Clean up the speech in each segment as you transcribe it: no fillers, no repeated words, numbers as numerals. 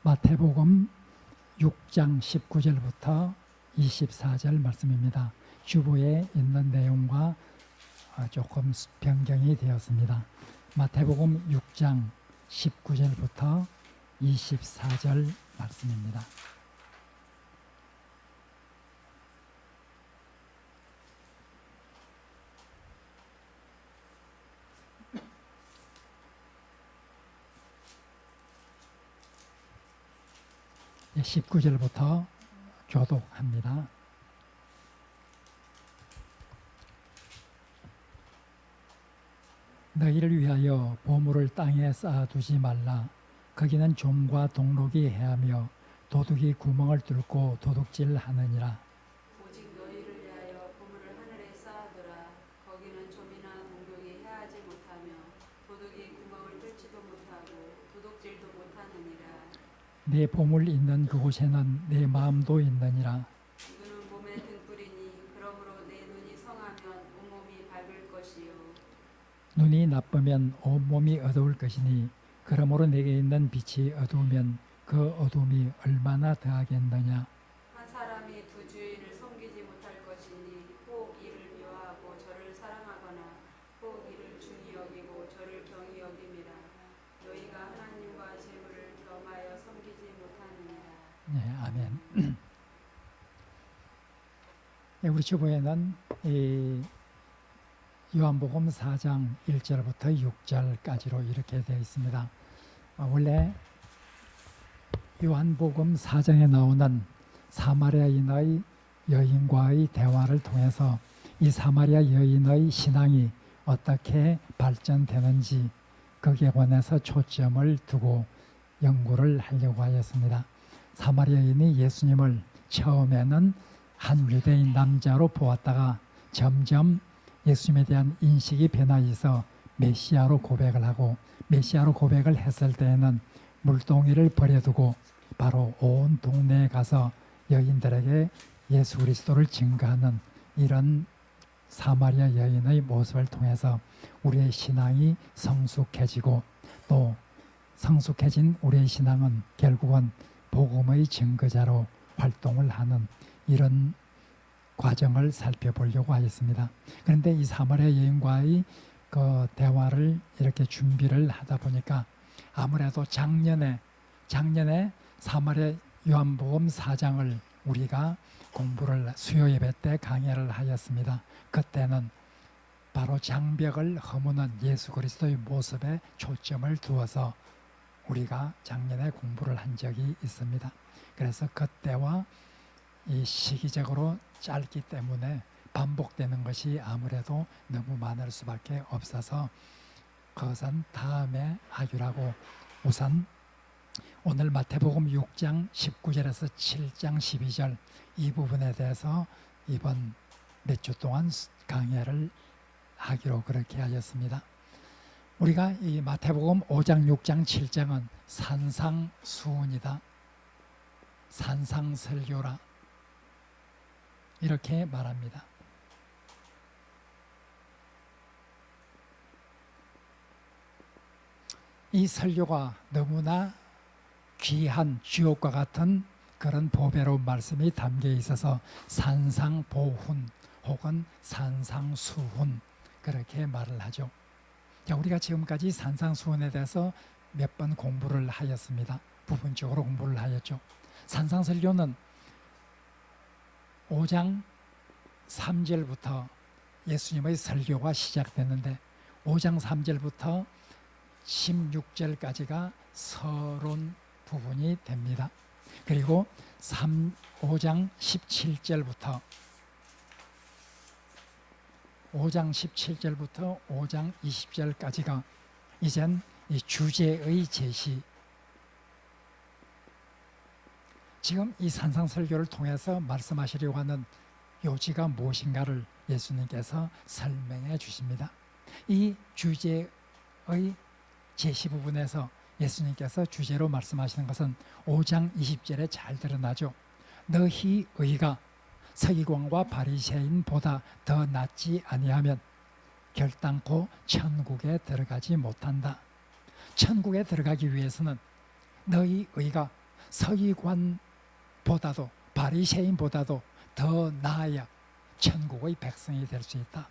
마태복음 6장 19절부터 24절 말씀입니다. 주보에 있는 내용과 조금 변경이 되었습니다. 마태복음 6장 19절부터 24절 말씀입니다. 네, 19절부터 교독합니다. 너희를 위하여 보물을 땅에 쌓아두지 말라. 거기는 좀과 동록이 해하며 도둑이 구멍을 뚫고 도둑질하느니라. 오직 너희를 위하여 보물을 하늘에 쌓아두라. 거기는 좀이나 동록이 해하지 못하며 도둑이 구멍을 뚫지도 못하고 도둑질도 못하느니라. 내 보물 있는 그곳에는 내 마음도 있느니라. 눈은 몸의 등불이니 그러므로 내 눈이 성하면 온몸이 밝을 것이요. 눈이 나쁘면 온몸이 어두울 것이니 그러므로 내게 있는 빛이 어두우면 그 어둠이 얼마나 더하겠느냐. 한 사람이 두 주인을 섬기지 못할 것이니 혹 이를 미워하고 저를 사랑하거나 혹 이를 중히 여기고 저를 경히 여김이라. 너희가 하나님과 재물을 겸하여 섬기지 못하느니라. 네, 아멘. 네, 우리 주보에는 이 요한복음 4장 1절부터 6절까지로 이렇게 되어 있습니다. 원래 요한복음 4장에 나오는 사마리아인의 여인과의 대화를 통해서 이 사마리아 여인의 신앙이 어떻게 발전되는지 거기에 관해서 초점을 두고 연구를 하려고 하였습니다. 사마리아인이 예수님을 처음에는 한 유대인 남자로 보았다가 점점 예수님에 대한 인식이 변화해서 메시아로 고백을 하고 메시아로 고백을 했을 때에는 물동이를 버려두고 바로 온 동네에 가서 여인들에게 예수 그리스도를 증거하는 이런 사마리아 여인의 모습을 통해서 우리의 신앙이 성숙해지고 또 성숙해진 우리의 신앙은 결국은 복음의 증거자로 활동을 하는 이런 과정을 살펴보려고 하였습니다. 그런데 이 사마리아 여인과의 그 대화를 이렇게 준비를 하다 보니까 아무래도 작년에 사마리아 요한복음 4장을 우리가 공부를 수요 예배 때 강의를 하였습니다. 그때는 바로 장벽을 허무는 예수 그리스도의 모습에 초점을 두어서 우리가 작년에 공부를 한 적이 있습니다. 그래서 그때와 이 시기적으로 짧기 때문에 반복되는 것이 아무래도 너무 많을 수밖에 없어서 그것은 다음에 하기라고 우선 오늘 마태복음 6장 19절에서 7장 12절 이 부분에 대해서 이번 몇 주 동안 강의를 하기로 그렇게 하였습니다. 우리가 이 마태복음 5장, 6장, 7장은 산상수훈이다. 산상설교라 이렇게 말합니다. 이 설교가 너무나 귀한 주옥과 같은 그런 보배로운 말씀이 담겨 있어서 산상보훈 혹은 산상수훈 그렇게 말을 하죠. 자, 우리가 지금까지 산상수훈에 대해서 몇 번 공부를 하였습니다. 부분적으로 공부를 하였죠. 산상설교는 5장 3절부터 예수님의 설교가 시작되는데 5장 3절부터 16절까지가 서론 부분이 됩니다. 그리고 5장 17절부터 5장 20절까지가 이젠 이 주제의 제시. 지금 이 산상설교를 통해서 말씀하시려고 하는 요지가 무엇인가를 예수님께서 설명해 주십니다. 이 주제의 제시 부분에서 예수님께서 주제로 말씀하시는 것은 5장 20절에 잘 드러나죠. 너희 의가 서기관과 바리새인보다 더 낫지 아니하면 결단코 천국에 들어가지 못한다. 천국에 들어가기 위해서는 너희 의가 서기관보다도 바리새인보다도 더 나아야 천국의 백성이 될 수 있다.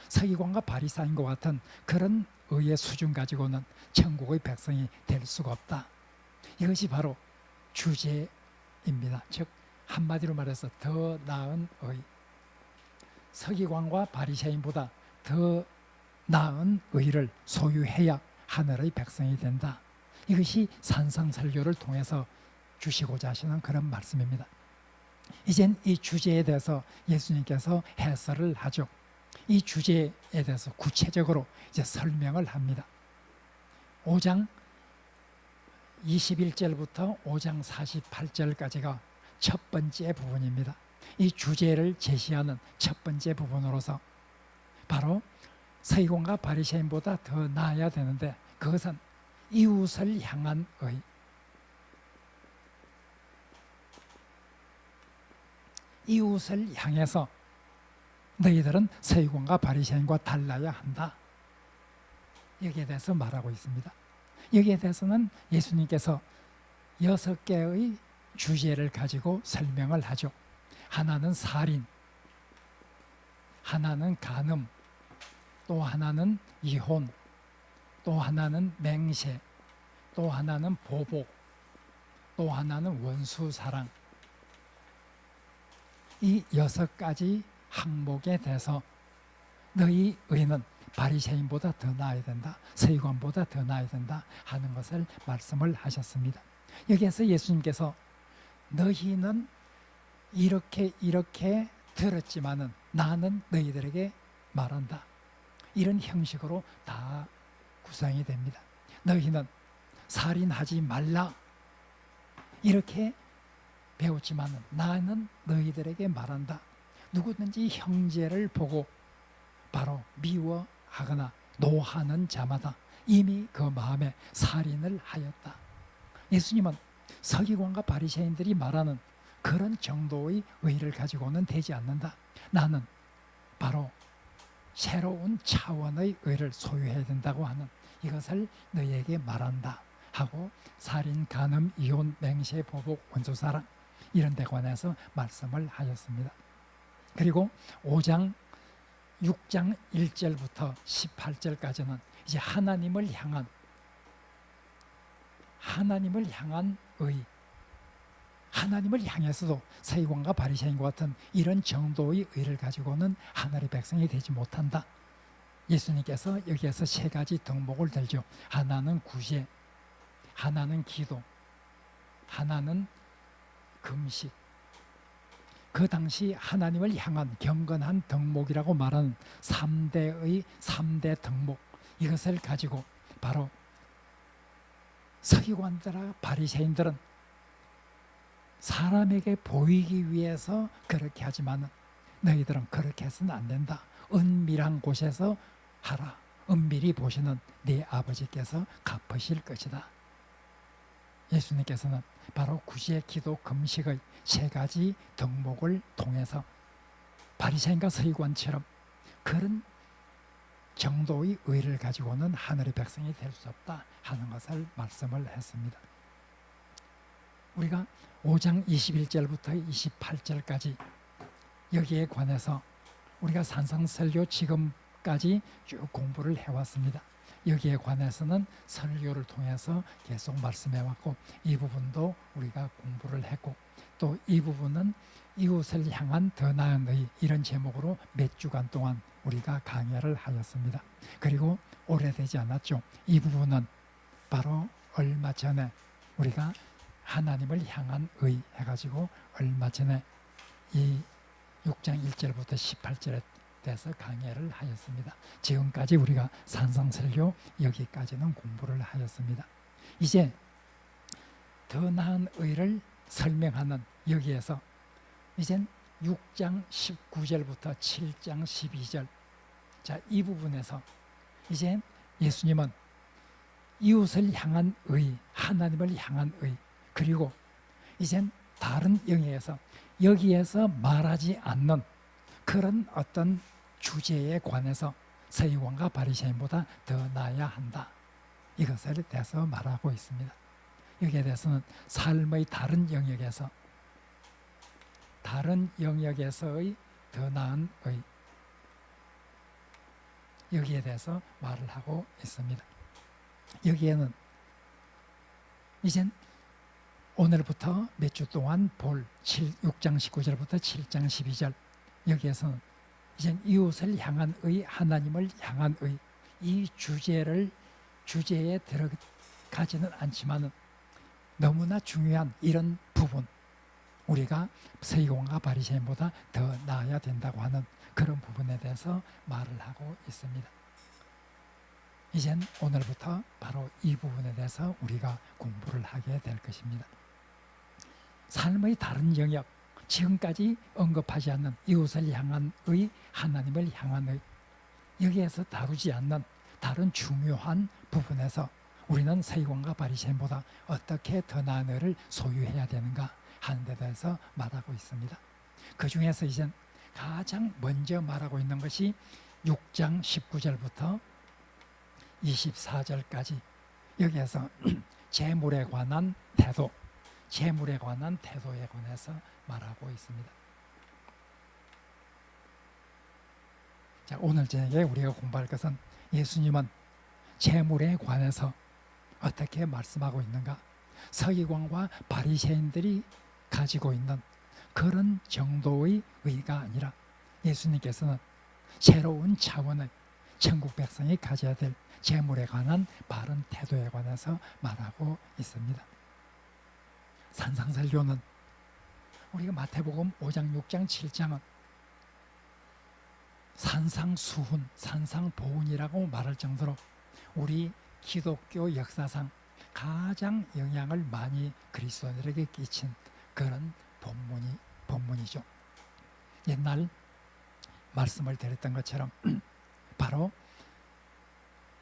서기관과 바리새인과 같은 그런 의의 수준 가지고는 천국의 백성이 될 수가 없다. 이것이 바로 주제입니다. 즉 한마디로 말해서 더 나은 의, 서기관과 바리새인보다 더 나은 의를 소유해야 하늘의 백성이 된다. 이것이 산상설교를 통해서 주시고자 하시는 그런 말씀입니다. 이젠 이 주제에 대해서 예수님께서 해설을 하죠. 이 주제에 대해서 구체적으로 이제 설명을 합니다. 5장 21절부터 5장 48절까지가 첫 번째 부분입니다. 이 주제를 제시하는 첫 번째 부분으로서 바로 서기관과 바리새인보다 더 나아야 되는데 그것은 이웃을 향한 의, 이웃을 향해서 너희들은 서기관과 바리새인과 달라야 한다. 여기에 대해서 말하고 있습니다. 여기에 대해서는 예수님께서 6개의 주제를 가지고 설명을 하죠. 하나는 살인, 하나는 간음, 또 하나는 이혼, 또 하나는 맹세, 또 하나는 보복, 또 하나는 원수사랑. 이 6가지 항목에 대해서 너희 의는 바리새인보다 더 나아야 된다, 서기관보다 더 나아야 된다 하는 것을 말씀을 하셨습니다. 여기에서 예수님께서 너희는 이렇게 들었지만은 나는 너희들에게 말한다, 이런 형식으로 다 구성이 됩니다. 너희는 살인하지 말라 이렇게 배웠지만은 나는 너희들에게 말한다. 누구든지 형제를 보고 바로 미워하거나 노하는 자마다 이미 그 마음에 살인을 하였다. 예수님은 서기관과 바리새인들이 말하는 그런 정도의 의를 가지고는 되지 않는다. 나는 바로 새로운 차원의 의를 소유해야 된다고 하는 이것을 너희에게 말한다 하고 살인, 간음, 이혼, 맹세, 보복, 원수사랑 이런 데 관해서 말씀을 하였습니다. 그리고 6장 1절부터 18절까지는 이제 하나님을 향한 의, 하나님을 향해서도 서기관과 바리새인과 같은 이런 정도의 의를 가지고는 하늘의 백성이 되지 못한다. 예수님께서 여기에서 3가지 덕목을 들죠. 하나는 구제, 하나는 기도, 하나는 금식. 그 당시 하나님을 향한 경건한 덕목이라고 말하는 3대 덕목, 이것을 가지고 바로 서기관들과 바리새인들은 사람에게 보이기 위해서 그렇게 하지만 너희들은 그렇게 해서는 안 된다. 은밀한 곳에서 하라. 은밀히 보시는 네 아버지께서 갚으실 것이다. 예수님께서는 바로 구제, 기도, 금식의 3가지 덕목을 통해서 바리새인과 서기관처럼 그런 정도의 의를 가지고는 하늘의 백성이 될 수 없다 하는 것을 말씀을 했습니다. 우리가 5장 21절부터 28절까지 여기에 관해서 우리가 산상설교 지금까지 쭉 공부를 해왔습니다. 여기에 관해서는 설교를 통해서 계속 말씀해왔고 이 부분도 우리가 공부를 했고 또 이 부분은 이웃을 향한 더 나은 의 이런 제목으로 몇 주간 동안 우리가 강의를 하였습니다. 그리고 오래되지 않았죠. 이 부분은 바로 얼마 전에 우리가 하나님을 향한 의 해가지고 얼마 전에 이 6장 1절부터 18절에 대해서 강의를 하였습니다. 지금까지 우리가 산상설교 여기까지는 공부를 하였습니다. 이제 더 나은 의를 설명하는 여기에서 이젠 6장 19절부터 7장 12절 자, 이 부분에서 이제 예수님은 이웃을 향한 의, 하나님을 향한 의, 그리고 이젠 다른 영역에서 여기에서 말하지 않는 그런 어떤 주제에 관해서 서기관과 바리새인보다 더 나아야 한다. 이것을 대해서 말하고 있습니다. 여기에 대해서는 삶의 다른 영역에서의 더 나은 의, 여기에 대해서 말을 하고 있습니다. 여기에는 이젠 오늘부터 몇 주 동안 볼 6장 19절부터 7장 12절, 여기에서는 이젠 이웃을 향한 의, 하나님을 향한 의, 이 주제에 들어가지는 않지만은 너무나 중요한 이런 부분, 우리가 서기관과 바리새인보다 더 나아야 된다고 하는 그런 부분에 대해서 말을 하고 있습니다. 이젠 오늘부터 바로 이 부분에 대해서 우리가 공부를 하게 될 것입니다. 삶의 다른 영역, 지금까지 언급하지 않는 이웃을 향한 의, 하나님을 향한 의, 여기에서 다루지 않는 다른 중요한 부분에서 우리는 서기관과 바리새인보다 어떻게 더 나은 의를 소유해야 되는가 하는 데 대해서 말하고 있습니다. 그 중에서 이제 가장 먼저 말하고 있는 것이 6장 19절부터 24절까지, 여기에서 재물에 관한 태도, 재물에 관한 태도에 관해서 말하고 있습니다. 자, 오늘 저녁에 우리가 공부할 것은 예수님은 재물에 관해서 어떻게 말씀하고 있는가, 서기관과 바리새인들이 가지고 있는 그런 정도의 의가 아니라 예수님께서는 새로운 차원의 천국 백성이 가져야 될 재물에 관한 바른 태도에 관해서 말하고 있습니다. 산상설교는 우리가 마태복음 5장, 6장, 7장은 산상수훈, 산상보훈이라고 말할 정도로 우리 기독교 역사상 가장 영향을 많이 그리스도인들에게 끼친 그런 본문이죠. 옛날 말씀을 드렸던 것처럼 바로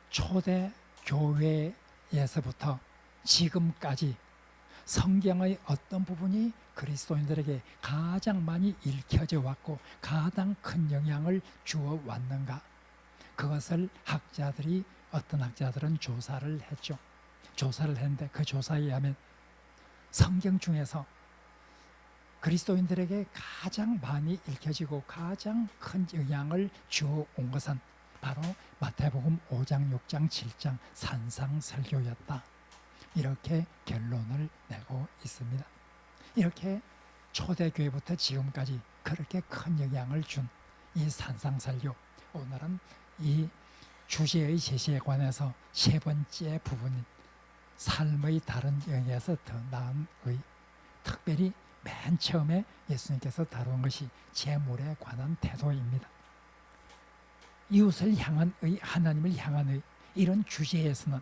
초대 교회에서부터 지금까지 성경의 어떤 부분이 그리스도인들에게 가장 많이 읽혀져 왔고 가장 큰 영향을 주어 왔는가, 그것을 어떤 학자들은 조사를 했죠. 조사를 했는데 그 조사에 의하면 성경 중에서 그리스도인들에게 가장 많이 읽혀지고 가장 큰 영향을 주어 온 것은 바로 마태복음 5장, 6장, 7장 산상설교였다, 이렇게 결론을 내고 있습니다. 이렇게 초대교회부터 지금까지 그렇게 큰 영향을 준 이 산상설교, 오늘은 이 주제의 제시에 관해서 세 번째 부분인 삶의 다른 영역에서 더 나은 의, 특별히 맨 처음에 예수님께서 다룬 것이 재물에 관한 태도입니다. 이웃을 향한 의, 하나님을 향한 의, 이런 주제에서는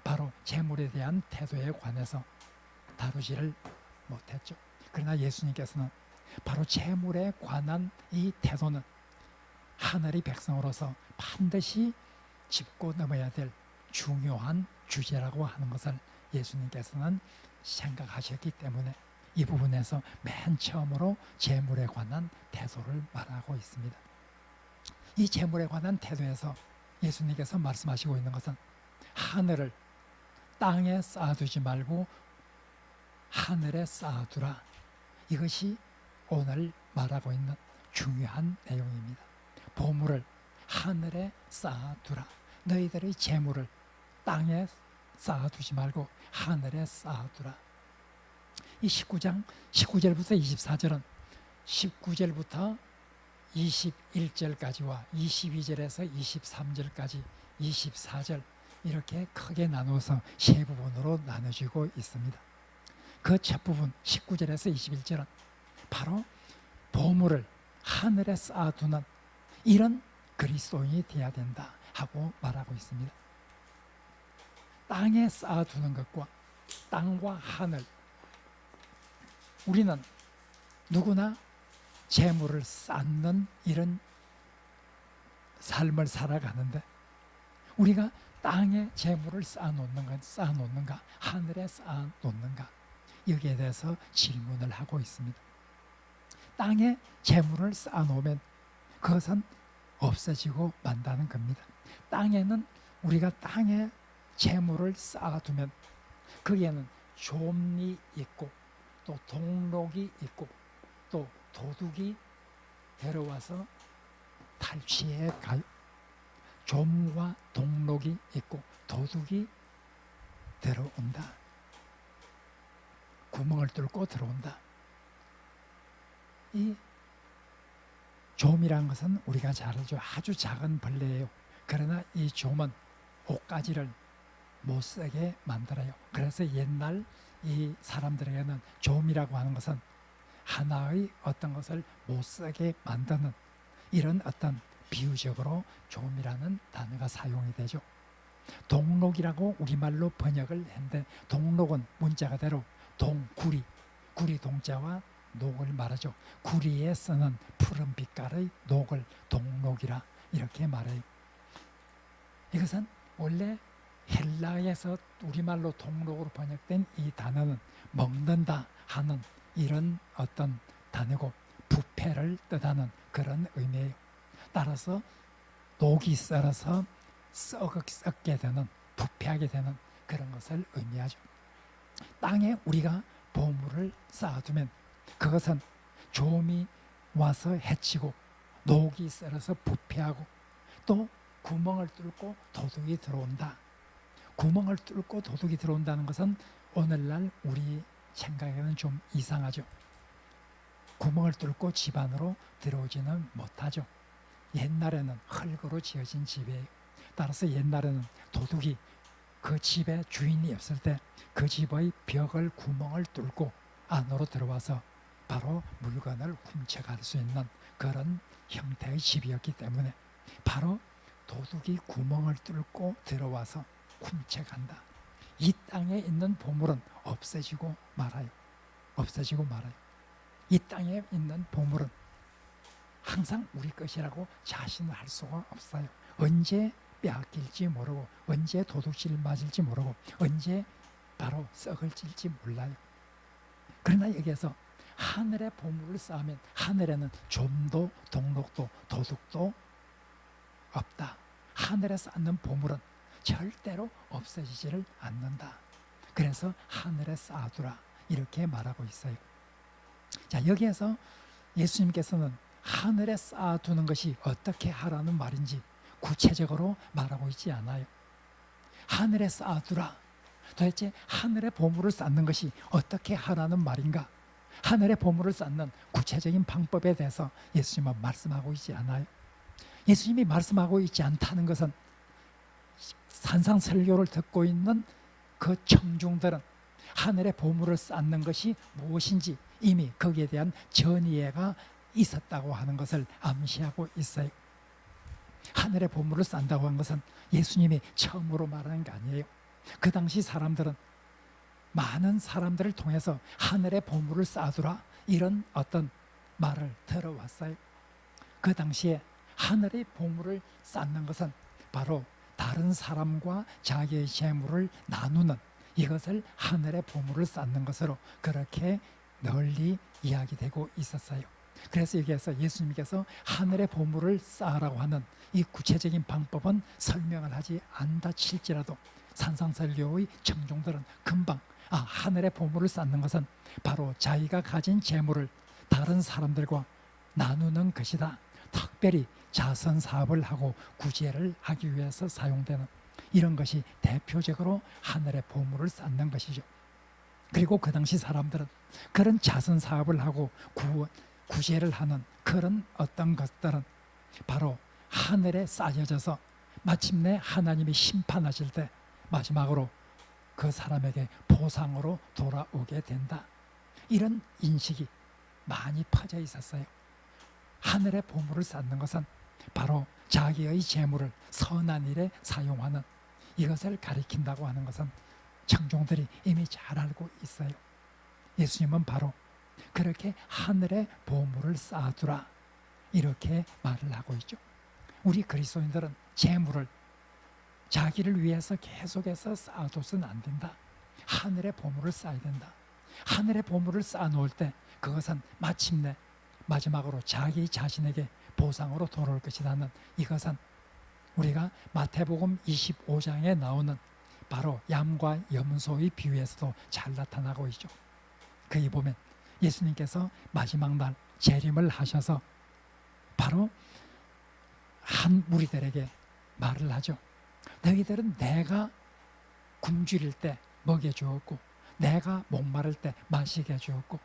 바로 재물에 대한 태도에 관해서 다루지를 못했죠. 그러나 예수님께서는 바로 재물에 관한 이 태도는 하늘의 백성으로서 반드시 짚고 넘어야 될 중요한 주제라고 하는 것을 예수님께서는 생각하셨기 때문에 이 부분에서 맨 처음으로 재물에 관한 태도를 말하고 있습니다. 이 재물에 관한 태도에서 예수님께서 말씀하시고 있는 것은 하늘을 땅에 쌓아두지 말고 하늘에 쌓아두라, 이것이 오늘 말하고 있는 중요한 내용입니다. 보물을 하늘에 쌓아두라, 너희들의 재물을 땅에 쌓아두지 말고 하늘에 쌓아두라. 이 19장 19절부터 24절은 19절부터 21절까지와 22절에서 23절까지 24절, 이렇게 크게 나누어서 세 부분으로 나눠지고 있습니다. 그 첫 부분 19절에서 21절은 바로 보물을 하늘에 쌓아두는 이런 그리스도인이 되어야 된다 하고 말하고 있습니다. 땅에 쌓아두는 것과 땅과 하늘, 우리는 누구나 재물을 쌓는 이런 삶을 살아가는데 우리가 땅에 재물을 쌓아놓는가 하늘에 쌓아놓는가, 여기에 대해서 질문을 하고 있습니다. 땅에 재물을 쌓아놓으면 그것은 없어지고 만다는 겁니다. 땅에는 우리가 땅에 재물을 쌓아두면 거기에는 좀이 있고 또 동록이 있고 또 도둑이 들어와서 탈취해 가요. 좀과 동록이 있고 도둑이 들어온다. 구멍을 뚫고 들어온다. 이 좀이라는 것은 우리가 잘 알죠. 아주 작은 벌레예요. 그러나 이 좀은 옷가지를 못 쓰게 만들어요. 그래서 옛날 이 사람들에게는 좀이라고 하는 것은 하나의 어떤 것을 못 쓰게 만드는 이런 어떤 비유적으로 좀이라는 단어가 사용이 되죠. 동록이라고 우리말로 번역을 했는데 동록은 문자 그대로 동구리, 구리 동자와 녹을 말하죠. 구리에 쓰는 푸른 빛깔의 녹을 동록이라 이렇게 말해요. 이것은 원래 헬라에서 우리말로 동록으로 번역된 이 단어는 먹는다 하는 이런 어떤 단어고 부패를 뜻하는 그런 의미예요. 따라서 녹이 썰어서 썩게 되는 부패하게 되는 그런 것을 의미하죠. 땅에 우리가 보물을 쌓아두면 그것은 좀이 와서 해치고 녹이 썰어서 부패하고 또 구멍을 뚫고 도둑이 들어온다. 구멍을 뚫고 도둑이 들어온다는 것은 오늘날 우리 생각에는 좀 이상하죠. 구멍을 뚫고 집 안으로 들어오지는 못하죠. 옛날에는 흙으로 지어진 집이에요. 따라서 옛날에는 도둑이 그 집에 주인이 없을 때 그 집의 벽을 구멍을 뚫고 안으로 들어와서 바로 물건을 훔쳐갈 수 있는 그런 형태의 집이었기 때문에 바로 도둑이 구멍을 뚫고 들어와서 훔쳐간다. 이 땅에 있는 보물은 없어지고 말아요. 없어지고 말아요. 이 땅에 있는 보물은 항상 우리 것이라고 자신을 할 수가 없어요. 언제 빼앗길지 모르고 언제 도둑질 맞을지 모르고 언제 바로 썩을지 몰라요. 그러나 여기에서 하늘의 보물을 쌓으면 하늘에는 좀도 동록도 도둑도 없다. 하늘에 쌓는 보물은 절대로 없어지지를 않는다. 그래서 하늘에 쌓아두라 이렇게 말하고 있어요. 자, 여기에서 예수님께서는 하늘에 쌓아두는 것이 어떻게 하라는 말인지 구체적으로 말하고 있지 않아요. 하늘에 쌓아두라. 도대체 하늘의 보물을 쌓는 것이 어떻게 하라는 말인가? 하늘의 보물을 쌓는 구체적인 방법에 대해서 예수님은 말씀하고 있지 않아요. 예수님이 말씀하고 있지 않다는 것은 산상설교를 듣고 있는 그 청중들은 하늘의 보물을 쌓는 것이 무엇인지 이미 거기에 대한 전이해가 있었다고 하는 것을 암시하고 있어요. 하늘의 보물을 쌓는다고 한 것은 예수님이 처음으로 말하는 게 아니에요. 그 당시 사람들은 많은 사람들을 통해서 하늘의 보물을 쌓아두라 이런 어떤 말을 들어왔어요. 그 당시에 하늘의 보물을 쌓는 것은 바로 다른 사람과 자기의 재물을 나누는 이것을 하늘의 보물을 쌓는 것으로 그렇게 널리 이야기되고 있었어요. 그래서 여기에서 예수님께서 하늘의 보물을 쌓으라고 하는 이 구체적인 방법은 설명을 하지 않다 칠지라도 산상설교의 청중들은 금방 하늘의 보물을 쌓는 것은 바로 자기가 가진 재물을 다른 사람들과 나누는 것이다. 특별히 자선 사업을 하고 구제를 하기 위해서 사용되는 이런 것이 대표적으로 하늘의 보물을 쌓는 것이죠. 그리고 그 당시 사람들은 그런 자선 사업을 하고 구제를 하는 그런 어떤 것들은 바로 하늘에 쌓여져서 마침내 하나님이 심판하실 때 마지막으로 그 사람에게 보상으로 돌아오게 된다. 이런 인식이 많이 퍼져 있었어요. 하늘의 보물을 쌓는 것은 바로 자기의 재물을 선한 일에 사용하는 이것을 가리킨다고 하는 것은 청중들이 이미 잘 알고 있어요. 예수님은 바로 그렇게 하늘의 보물을 쌓아두라 이렇게 말을 하고 있죠. 우리 그리스도인들은 재물을 자기를 위해서 계속해서 쌓아둬서는 안 된다. 하늘의 보물을 쌓아야 된다. 하늘의 보물을 쌓아놓을 때 그것은 마침내 마지막으로 자기 자신에게 보상으로 돌아올 것이라는 이것은 우리가 마태복음 25장에 나오는 바로 양과 염소의 비유에서도 잘 나타나고 있죠. 거기 보면 예수님께서 마지막 날 재림을 하셔서 바로 한 무리들에게 말을 하죠. 너희들은 내가 굶주릴 때 먹여주었고, 내가 목마를 때 마시게 해주었고,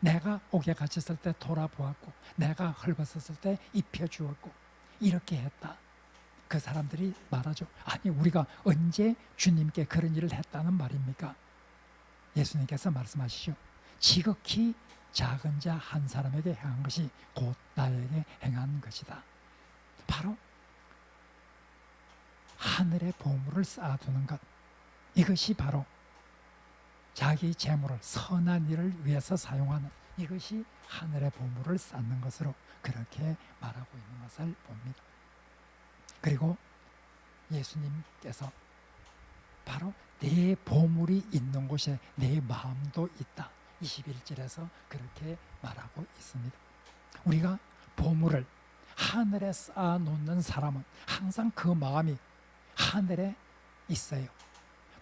내가 옥에 갇혔을 때 돌아보았고, 내가 헐벗었을 때 입혀주었고, 이렇게 했다. 그 사람들이 말하죠. 아니, 우리가 언제 주님께 그런 일을 했다는 말입니까? 예수님께서 말씀하시죠. 지극히 작은 자 한 사람에게 행한 것이 곧 나에게 행한 것이다. 바로 하늘의 보물을 쌓아두는 것, 이것이 바로 자기 재물을 선한 일을 위해서 사용하는, 이것이 하늘의 보물을 쌓는 것으로 그렇게 말하고 있는 것을 봅니다. 그리고 예수님께서 바로 내 보물이 있는 곳에 내 마음도 있다, 21절에서 그렇게 말하고 있습니다. 우리가 보물을 하늘에 쌓아놓는 사람은 항상 그 마음이 하늘에 있어요.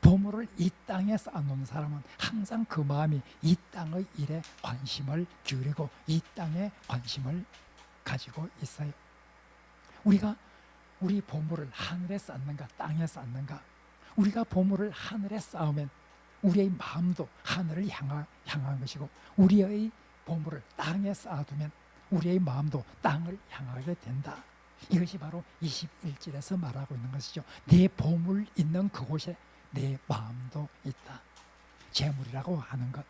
보물을 이 땅에 쌓아놓는 사람은 항상 그 마음이 이 땅의 일에 관심을 기울이고 이 땅에 관심을 가지고 있어요. 우리가 우리 보물을 하늘에 쌓는가 땅에 쌓는가? 우리가 보물을 하늘에 쌓으면 우리의 마음도 하늘을 향한 것이고, 우리의 보물을 땅에 쌓아두면 우리의 마음도 땅을 향하게 된다. 이것이 바로 21절에서 말하고 있는 것이죠. 내 보물 있는 그곳에 내 마음도 있다. 재물이라고 하는 것,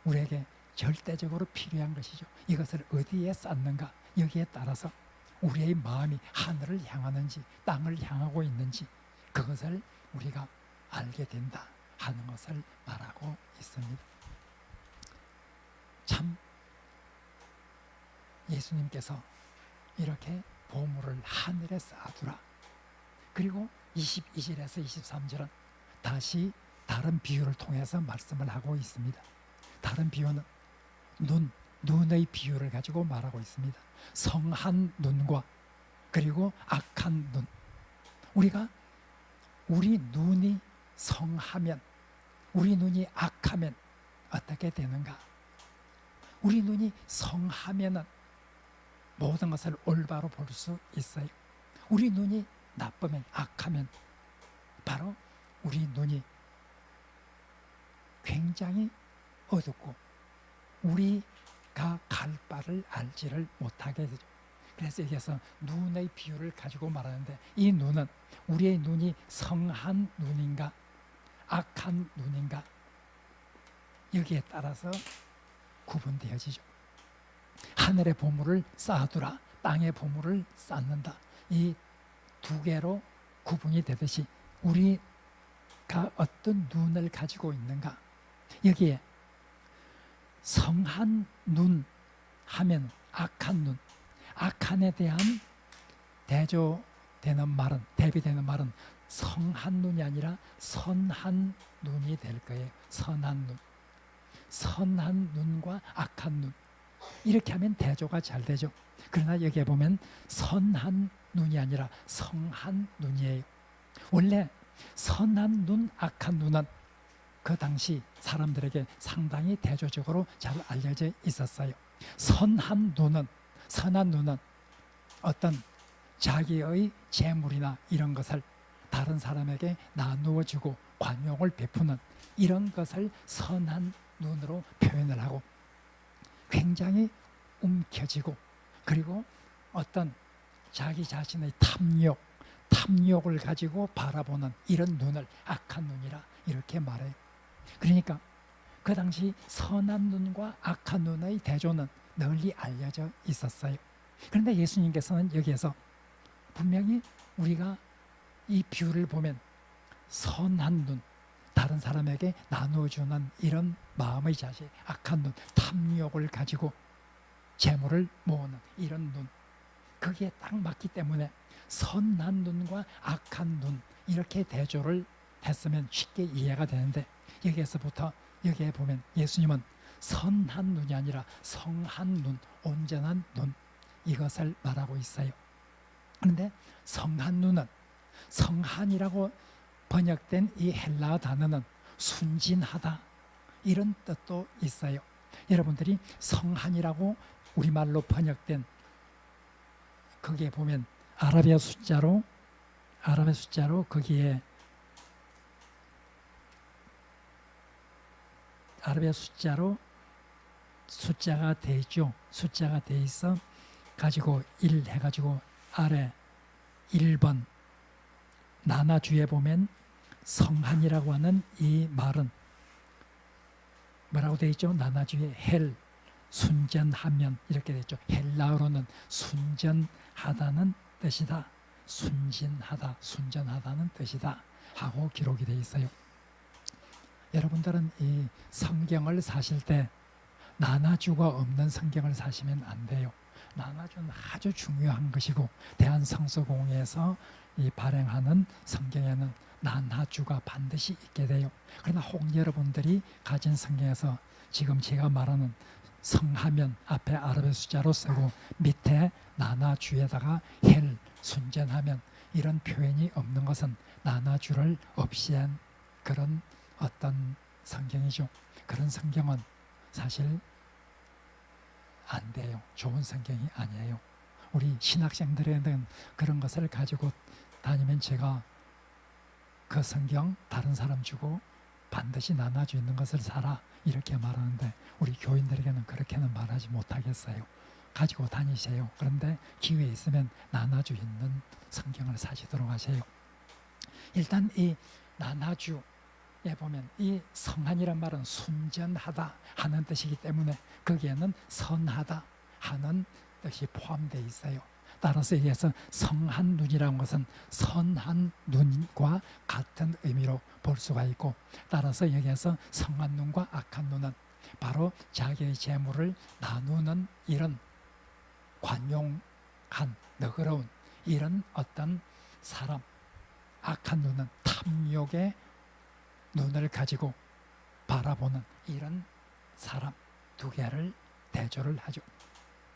우리에게 절대적으로 필요한 것이죠. 이것을 어디에 쌓는가, 여기에 따라서 우리의 마음이 하늘을 향하는지 땅을 향하고 있는지 그것을 우리가 알게 된다 하는 것을 말하고 있습니다. 참 예수님께서 이렇게 보물을 하늘에 쌓아두라. 그리고 22절에서 23절은 다시 다른 비유를 통해서 말씀을 하고 있습니다. 다른 비유는 눈의 비유를 가지고 말하고 있습니다. 성한 눈과 그리고 악한 눈. 우리 눈이 성하면, 우리 눈이 악하면 어떻게 되는가? 우리 눈이 성하면은 모든 것을 올바로 볼 수 있어요. 우리 눈이 나쁘면, 악하면 바로 우리 눈이 굉장히 어둡고 우리가 갈 바를 알지를 못하게 되죠. 그래서 여기서 눈의 비유를 가지고 말하는데, 이 눈은 우리의 눈이 성한 눈인가 악한 눈인가, 여기에 따라서 구분되어지죠. 하늘의 보물을 쌓아두라, 땅의 보물을 쌓는다, 이 두 개로 구분이 되듯이 우리가 어떤 눈을 가지고 있는가, 여기에 성한 눈 하면 악한 눈, 악한에 대한 대조되는 말은, 대비되는 말은 성한 눈이 아니라 선한 눈이 될 거예요. 선한 눈, 선한 눈과 악한 눈, 이렇게 하면 대조가 잘 되죠. 그러나 여기에 보면 선한 눈이 아니라 성한 눈이에요. 원래 선한 눈, 악한 눈은 그 당시 사람들에게 상당히 대조적으로 잘 알려져 있었어요. 선한 눈은 어떤 자기의 재물이나 이런 것을 다른 사람에게 나누어 주고 관용을 베푸는 이런 것을 선한 눈으로 표현을 하고, 굉장히 움켜쥐고, 그리고 어떤 자기 자신의 탐욕을 가지고 바라보는 이런 눈을 악한 눈이라 이렇게 말해요. 그러니까 그 당시 선한 눈과 악한 눈의 대조는 널리 알려져 있었어요. 그런데 예수님께서는 여기에서 분명히 우리가 이 비유를 보면 선한 눈, 다른 사람에게 나누어주는 이런 마음의 자세, 악한 눈, 탐욕을 가지고 재물을 모으는 이런 눈, 거기에 딱 맞기 때문에 선한 눈과 악한 눈 이렇게 대조를 했으면 쉽게 이해가 되는데, 여기에서부터 여기에 보면 예수님은 선한 눈이 아니라 성한 눈, 온전한 눈, 이것을 말하고 있어요. 그런데 성한 눈은, 성한이라고 번역된 이 헬라어 단어는 순진하다 이런 뜻도 있어요. 여러분들이 성한이라고 우리말로 번역된 거기에 보면 아라비아 숫자로 거기에 아라비아 숫자로 숫자가 돼 있죠. 숫자가 돼 있어 가지고 1 해가지고 아래 1번 나나주에 보면 성한이라고 하는 이 말은 뭐라고 돼 있죠? 나나주에 헬 순전하면 이렇게 돼 있죠. 헬라어로는 순전하다는 뜻이다. 순진하다, 순전하다는 뜻이다 하고 기록이 돼 있어요. 여러분들은 이 성경을 사실 때 나나주가 없는 성경을 사시면 안 돼요. 나나주는 아주 중요한 것이고 대한성서공회에서 이 발행하는 성경에는 나나주가 반드시 있게 돼요. 그러나 혹 여러분들이 가진 성경에서 지금 제가 말하는 성하면 앞에 아랍의 숫자로 쓰고 밑에 나나주에다가 헬 순전하면 이런 표현이 없는 것은 나나주를 없앤 그런 어떤 성경이죠. 그런 성경은 사실 안 돼요. 좋은 성경이 아니에요. 우리 신학생들에는 그런 것을 가지고 다니면 제가 그 성경 다른 사람 주고 반드시 나눠주 있는 것을 사라 이렇게 말하는데 우리 교인들에게는 그렇게는 말하지 못하겠어요. 가지고 다니세요. 그런데 기회 있으면 나눠주 있는 성경을 사시도록 하세요. 일단 이 나눠주에 보면 이 성한이란 말은 순전하다 하는 뜻이기 때문에 거기에는 선하다 하는 뜻이 포함되어 있어요. 따라서 여기에서 성한 눈이라는 것은 선한 눈과 같은 의미로 볼 수가 있고 따라서 여기에서 성한 눈과 악한 눈은 바로 자기의 재물을 나누는 이런 관용한 너그러운 이런 어떤 사람, 악한 눈은 탐욕의 눈을 가지고 바라보는 이런 사람 두 개를 대조를 하죠.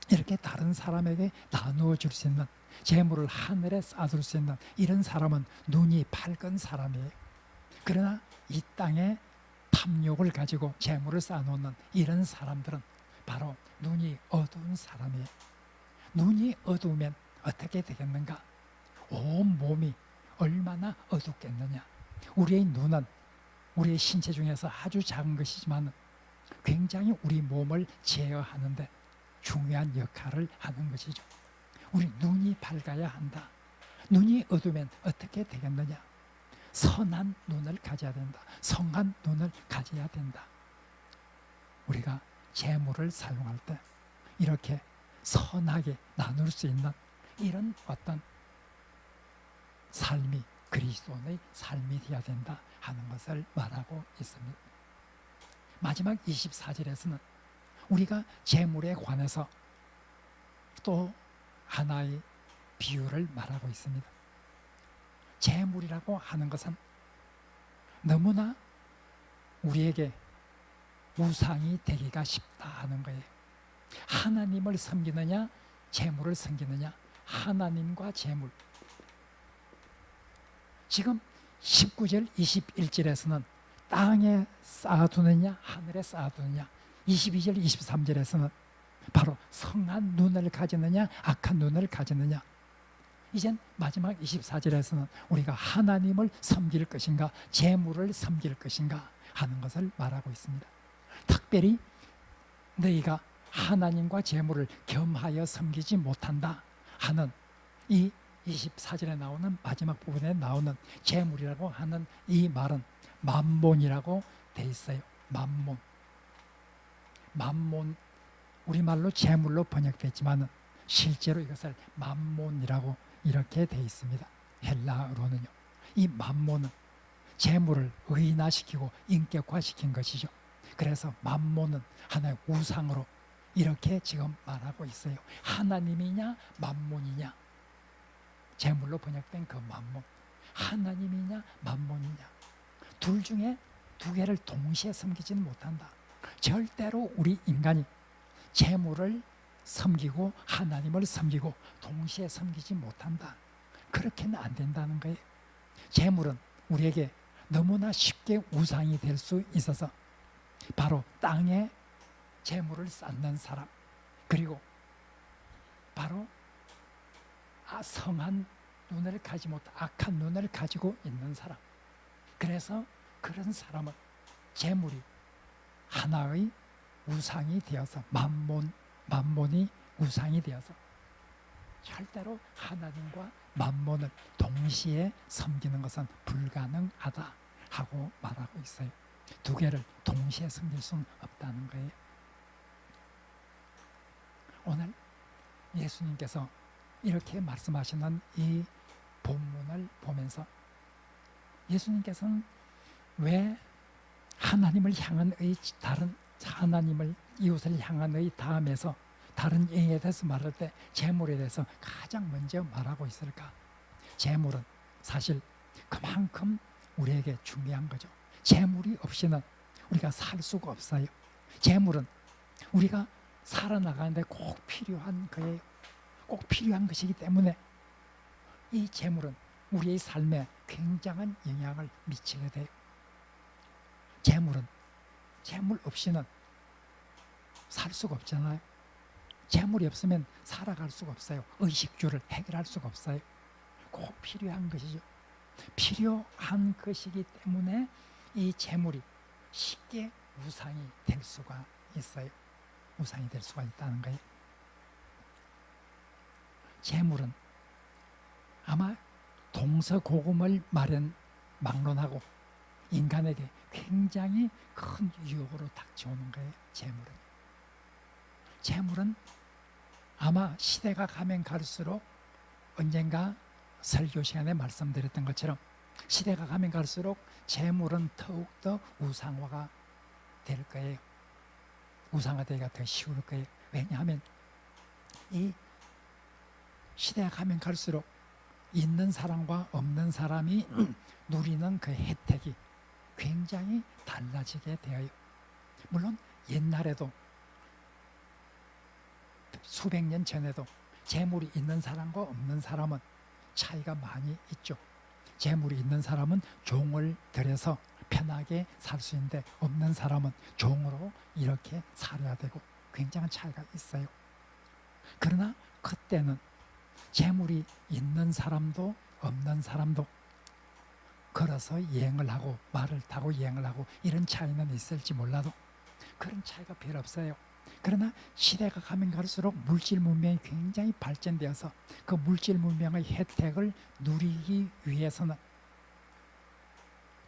이렇게 다른 사람에게 나누어 줄 수 있는 재물을 하늘에 쌓아둘 수 있는 이런 사람은 눈이 밝은 사람이에요. 그러나 이 땅에 탐욕을 가지고 재물을 쌓아놓는 이런 사람들은 바로 눈이 어두운 사람이에요. 눈이 어두우면 어떻게 되겠는가? 온 몸이 얼마나 어둡겠느냐? 우리의 눈은 우리의 신체 중에서 아주 작은 것이지만 굉장히 우리 몸을 제어하는데 중요한 역할을 하는 것이죠. 우리 눈이 밝아야 한다. 눈이 어두우면 어떻게 되겠느냐? 선한 눈을 가져야 된다. 성한 눈을 가져야 된다. 우리가 재물을 사용할 때 이렇게 선하게 나눌 수 있는 이런 어떤 삶이 그리스도인의 삶이 되어야 된다 하는 것을 말하고 있습니다. 마지막 24절에서는 우리가 재물에 관해서 또 하나의 비유를 말하고 있습니다. 재물이라고 하는 것은 너무나 우리에게 우상이 되기가 쉽다 하는 거예요. 하나님을 섬기느냐 재물을 섬기느냐 하나님과 재물. 지금 19절 21절에서는 땅에 쌓아두느냐 하늘에 쌓아두느냐 22절 23절에서는 바로 성한 눈을 가지느냐 악한 눈을 가지느냐 이젠 마지막 24절에서는 우리가 하나님을 섬길 것인가 재물을 섬길 것인가 하는 것을 말하고 있습니다. 특별히 너희가 하나님과 재물을 겸하여 섬기지 못한다 하는 이 24절에 나오는 마지막 부분에 나오는 재물이라고 하는 이 말은 만몬이라고 돼 있어요. 만몬. 만몬 우리말로 재물로 번역됐지만 실제로 이것을 만몬이라고 이렇게 돼 있습니다. 헬라어로는요. 이 만몬은 재물을 의인화시키고 인격화시킨 것이죠. 그래서 만몬은 하나의 우상으로 이렇게 지금 말하고 있어요. 하나님이냐 만몬이냐 재물로 번역된 그 만몬 하나님이냐 만몬이냐 둘 중에 두 개를 동시에 섬기지는 못한다. 절대로 우리 인간이 재물을 섬기고 하나님을 섬기고 동시에 섬기지 못한다. 그렇게는 안 된다는 거예요. 재물은 우리에게 너무나 쉽게 우상이 될 수 있어서 바로 땅에 재물을 쌓는 사람, 그리고 바로 성한 눈을 가지 못한 악한 눈을 가지고 있는 사람. 그래서 그런 사람은 재물이 하나의 우상이 되어서 만몬이 우상이 되어서 절대로 하나님과 만몬을 동시에 섬기는 것은 불가능하다 하고 말하고 있어요. 두 개를 동시에 섬길 수는 없다는 거예요. 오늘 예수님께서 이렇게 말씀하시는 이 본문을 보면서 예수님께서는 왜 하나님을 향한의 다른 하나님을 이웃을 향한의 다음에서 다른 영에 대해서 말할 때 재물에 대해서 가장 먼저 말하고 있을까? 재물은 사실 그만큼 우리에게 중요한 거죠. 재물이 없이는 우리가 살 수가 없어요. 재물은 우리가 살아나가는데 꼭 필요한 거예요. 꼭 필요한 것이기 때문에 이 재물은 우리의 삶에 굉장한 영향을 미치게 돼요. 재물은 재물 없이는 살 수가 없잖아요. 재물이 없으면 살아갈 수가 없어요. 의식주를 해결할 수가 없어요. 꼭 필요한 것이죠. 필요한 것이기 때문에 이 재물이 쉽게 우상이 될 수가 있어요. 우상이 될 수가 있다는 거예요. 재물은 아마 동서고금을 막론하고 인간에게 굉장히 큰 유혹으로 닥쳐오는 거예요. 재물은 아마 시대가 가면 갈수록 언젠가 설교 시간에 말씀드렸던 것처럼 시대가 가면 갈수록 재물은 더욱더 우상화가 될 거예요. 우상화되기가 더 쉬울 거예요. 왜냐하면 이 시대가 가면 갈수록 있는 사람과 없는 사람이 누리는 그 혜택이 굉장히 달라지게 되어요. 물론 옛날에도 수백 년 전에도 재물이 있는 사람과 없는 사람은 차이가 많이 있죠. 재물이 있는 사람은 종을 들여서 편하게 살 수 있는데 없는 사람은 종으로 이렇게 살아야 되고 굉장한 차이가 있어요. 그러나 그때는 재물이 있는 사람도 없는 사람도 걸어서 여행을 하고 말을 타고 여행을 하고 이런 차이는 있을지 몰라도 그런 차이가 별로 없어요. 그러나 시대가 가면 갈수록 물질 문명이 굉장히 발전되어서 그 물질 문명의 혜택을 누리기 위해서는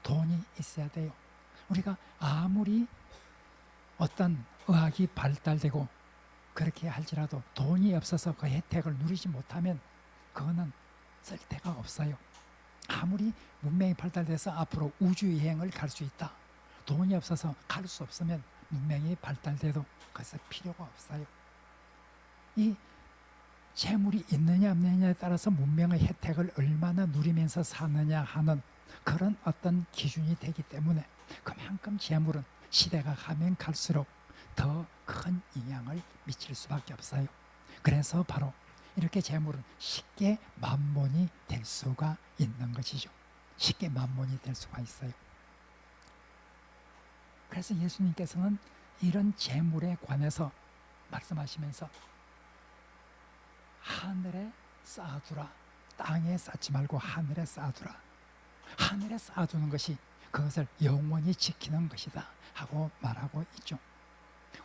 돈이 있어야 돼요. 우리가 아무리 어떤 의학이 발달되고 그렇게 할지라도 돈이 없어서 그 혜택을 누리지 못하면 그거는 쓸데가 없어요. 아무리 문명이 발달돼서 앞으로 우주 여행을 갈 수 있다. 돈이 없어서 갈 수 없으면 문명이 발달돼도 그것은 필요가 없어요. 이 재물이 있느냐 없느냐에 따라서 문명의 혜택을 얼마나 누리면서 사느냐 하는 그런 어떤 기준이 되기 때문에 그만큼 재물은 시대가 가면 갈수록 더 큰 영향을 미칠 수밖에 없어요. 그래서 바로 이렇게 재물은 쉽게 만몬이 될 수가 있는 것이죠. 쉽게 만몬이 될 수가 있어요. 그래서 예수님께서는 이런 재물에 관해서 말씀하시면서 하늘에 쌓아두라. 땅에 쌓지 말고 하늘에 쌓아두라. 하늘에 쌓아두는 것이 그것을 영원히 지키는 것이다 하고 말하고 있죠.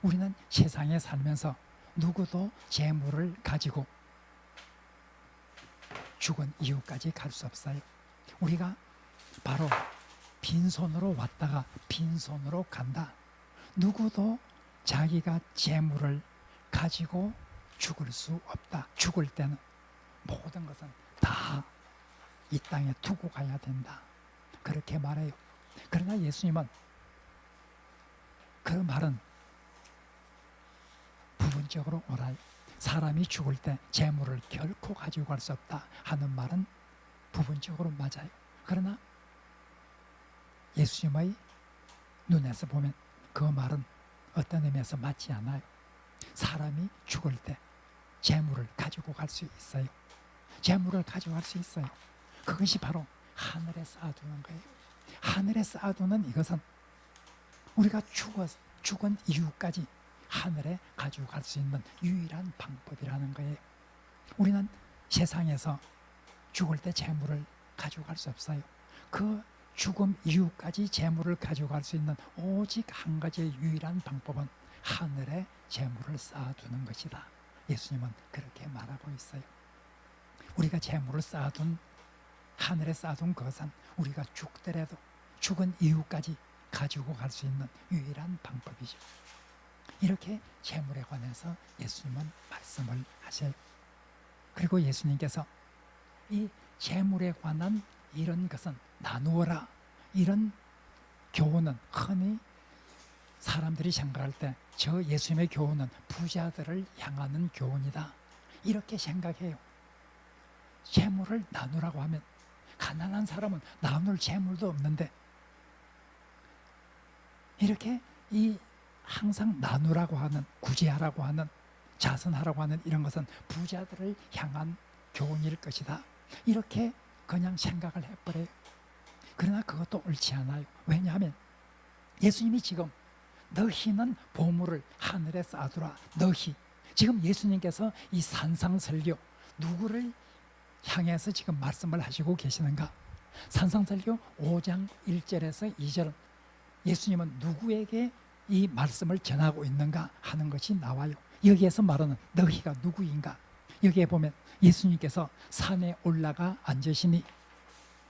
우리는 세상에 살면서 누구도 재물을 가지고 죽은 이후까지 갈 수 없어요. 우리가 바로 빈손으로 왔다가 빈손으로 간다. 누구도 자기가 재물을 가지고 죽을 수 없다. 죽을 때는 모든 것은 다 이 땅에 두고 가야 된다. 그렇게 말해요. 그러나 예수님은 그 말은 부분적으로 옳아요. 사람이 죽을 때 재물을 결코 가지고 갈 수 없다 하는 말은 부분적으로 맞아요. 그러나 예수님의 눈에서 보면 그 말은 어떤 의미에서 맞지 않아요. 사람이 죽을 때 재물을 가지고 갈 수 있어요. 재물을 가지고 갈 수 있어요. 그것이 바로 하늘에 쌓아두는 거예요. 하늘에 쌓아두는 이것은 우리가 죽은 이후까지 하늘에 가지고 갈 수 있는 유일한 방법이라는 거예요. 우리는 세상에서 죽을 때 재물을 가지고 갈 수 없어요. 그 죽음 이후까지 재물을 가지고 갈 수 있는 오직 한 가지의 유일한 방법은 하늘에 재물을 쌓아두는 것이다. 예수님은 그렇게 말하고 있어요. 우리가 재물을 쌓아둔, 하늘에 쌓아둔 것은 우리가 죽더라도 죽은 이후까지 가지고 갈 수 있는 유일한 방법이죠. 이렇게 재물에 관해서 예수님은 말씀을 하세요. 그리고 예수님께서 이 재물에 관한 이런 것은 나누어라, 이런 교훈은 흔히 사람들이 생각할 때 저 예수님의 교훈은 부자들을 향하는 교훈이다, 이렇게 생각해요. 재물을 나누라고 하면 가난한 사람은 나눌 재물도 없는데, 이렇게 이 항상 나누라고 하는, 구제하라고 하는, 자선하라고 하는 이런 것은 부자들을 향한 교훈일 것이다, 이렇게 그냥 생각을 해버려요. 그러나 그것도 옳지 않아요. 왜냐하면 예수님이 지금 너희는 보물을 하늘에 쌓아두라, 너희, 지금 예수님께서 이 산상설교 누구를 향해서 지금 말씀을 하시고 계시는가? 산상설교 5장 1절에서 2절은 예수님은 누구에게 이 말씀을 전하고 있는가 하는 것이 나와요. 여기에서 말하는 너희가 누구인가? 여기에 보면 예수님께서 산에 올라가 앉으시니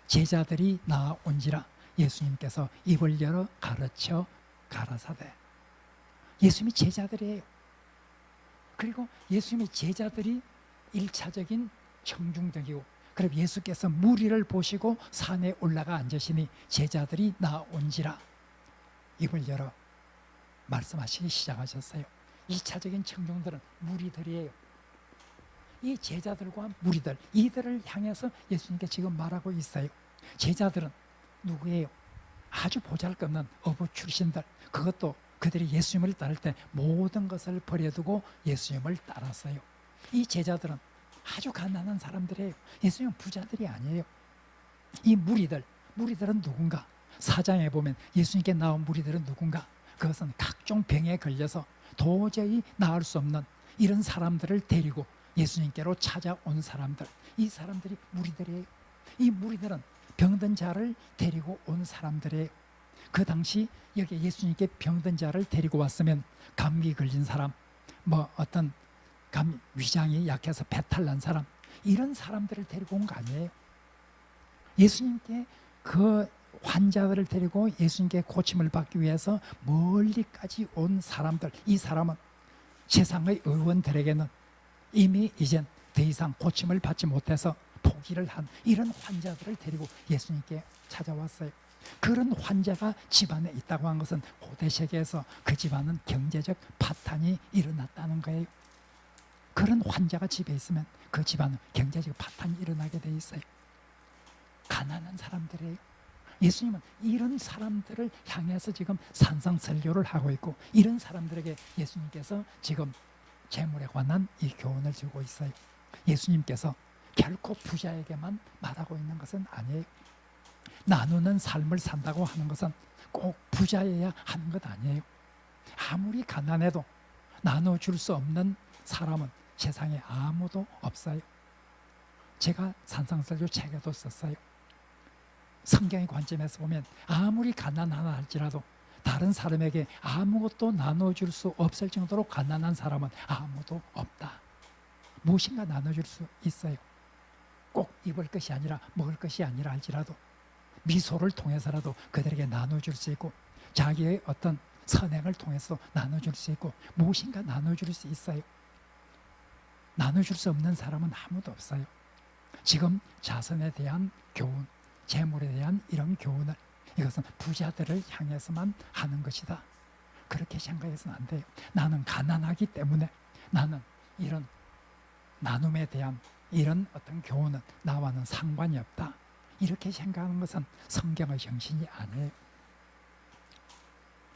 제자들이 나아온지라 예수님께서 입을 열어 가르쳐 가라사대. 예수님이 제자들이에요. 그리고 예수님의 제자들이 1차적인 청중적이고, 그럼 예수께서 무리를 보시고 산에 올라가 앉으시니 제자들이 나온지라 입을 열어 말씀하시기 시작하셨어요. 2차적인 청중들은 무리들이에요. 이 제자들과 무리들, 이들을 향해서 예수님께 지금 말하고 있어요. 제자들은 누구예요? 아주 보잘것없는 어부 출신들, 그것도 그들이 예수님을 따를 때 모든 것을 버려두고 예수님을 따랐어요. 이 제자들은 아주 가난한 사람들이에요. 예수님은 부자들이 아니에요. 이 무리들은 누군가? 4장에 보면 예수님께 나온 무리들은 누군가? 그것은 각종 병에 걸려서 도저히 나을 수 없는 이런 사람들을 데리고 예수님께로 찾아온 사람들, 이 사람들이 무리들이에요. 이 무리들은 병든 자를 데리고 온 사람들이에요. 그 당시 여기 예수님께 병든 자를 데리고 왔으면 감기 걸린 사람, 어떤 위장이 약해서 배탈 난 사람, 이런 사람들을 데리고 온 거 아니에요. 예수님께 그 환자들을 데리고 예수님께 고침을 받기 위해서 멀리까지 온 사람들, 이 사람은 세상의 의원들에게는 이미 이젠 더 이상 고침을 받지 못해서 포기를 한 이런 환자들을 데리고 예수님께 찾아왔어요. 그런 환자가 집안에 있다고 한 것은 고대 세계에서 그 집안은 경제적 파탄이 일어났다는 거예요. 그런 환자가 집에 있으면 그 집안은 경제적 파탄이 일어나게 돼 있어요. 가난한 사람들이에요. 예수님은 이런 사람들을 향해서 지금 산상설교를 하고 있고, 이런 사람들에게 예수님께서 지금 재물에 관한 이 교훈을 주고 있어요. 예수님께서 결코 부자에게만 말하고 있는 것은 아니에요. 나누는 삶을 산다고 하는 것은 꼭 부자여야 하는 것 아니에요. 아무리 가난해도 나눠줄 수 없는 사람은 세상에 아무도 없어요. 제가 산상설교 책에도 썼어요. 성경의 관점에서 보면 아무리 가난하다 할지라도 다른 사람에게 아무것도 나눠줄 수 없을 정도로 가난한 사람은 아무도 없다. 무엇인가 나눠줄 수 있어요. 꼭 입을 것이 아니라 먹을 것이 아니라 할지라도 미소를 통해서라도 그들에게 나눠줄 수 있고, 자기의 어떤 선행을 통해서 나눠줄 수 있고, 무엇인가 나눠줄 수 있어요. 나눠줄 수 없는 사람은 아무도 없어요. 지금 자선에 대한 교훈, 재물에 대한 이런 교훈을, 이것은 부자들을 향해서만 하는 것이다, 그렇게 생각해서는 안 돼요. 나는 가난하기 때문에 나는 이런 나눔에 대한 이런 어떤 교훈은 나와는 상관이 없다, 이렇게 생각하는 것은 성경의 정신이 아니에요.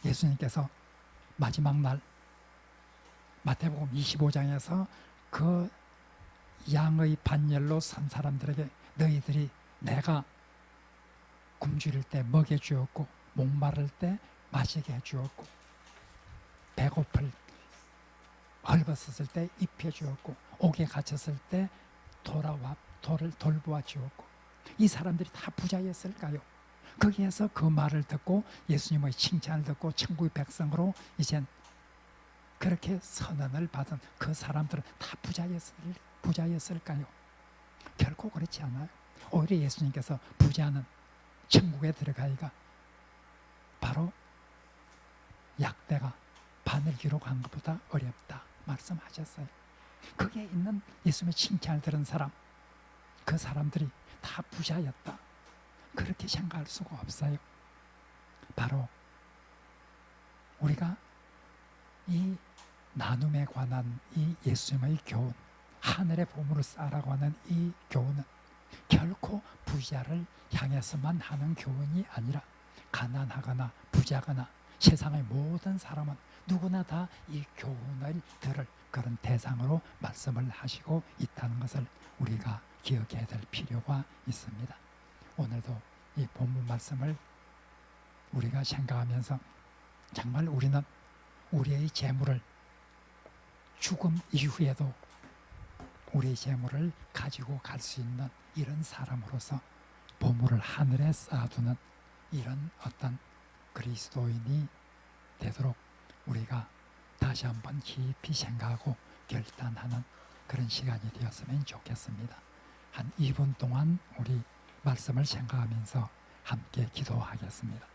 예수님께서 마지막 날 마태복음 25장에서 그 양의 반열로 선 사람들에게 너희들이 내가 굶주릴 때 먹여주었고 목마를 때 마시게 해주었고 배고플 헐벗었을 때 입혀주었고 옥에 갇혔을 때 돌보아 주었고 이 사람들이 다 부자였을까요? 거기에서 그 말을 듣고 예수님의 칭찬을 듣고 천국의 백성으로 이젠 그렇게 선언을 받은 그 사람들은 다 부자였을까요? 결코 그렇지 않아요. 오히려 예수님께서 부자는 천국에 들어가기가 바로 약대가 바늘귀로 간 것보다 어렵다 말씀하셨어요. 거기에 있는 예수님의 칭찬을 들은 사람, 그 사람들이 다 부자였다. 그렇게 생각할 수가 없어요. 바로 우리가 이 나눔에 관한 이 예수님의 교훈, 하늘의 보물을 쌓으라고 하는 이 교훈은 결코 부자를 향해서만 하는 교훈이 아니라 가난하거나 부자거나 세상의 모든 사람은 누구나 다 이 교훈을 들을 그런 대상으로 말씀을 하시고 있다는 것을 우리가 기억해야 될 필요가 있습니다. 오늘도 이 본문 말씀을 우리가 생각하면서 정말 우리는 우리의 재물을 죽음 이후에도 우리의 재물을 가지고 갈 수 있는 이런 사람으로서 보물을 하늘에 쌓아두는 이런 어떤 그리스도인이 되도록 우리가 다시 한번 깊이 생각하고 결단하는 그런 시간이 되었으면 좋겠습니다. 한 2분 동안 우리 말씀을 생각하면서 함께 기도하겠습니다.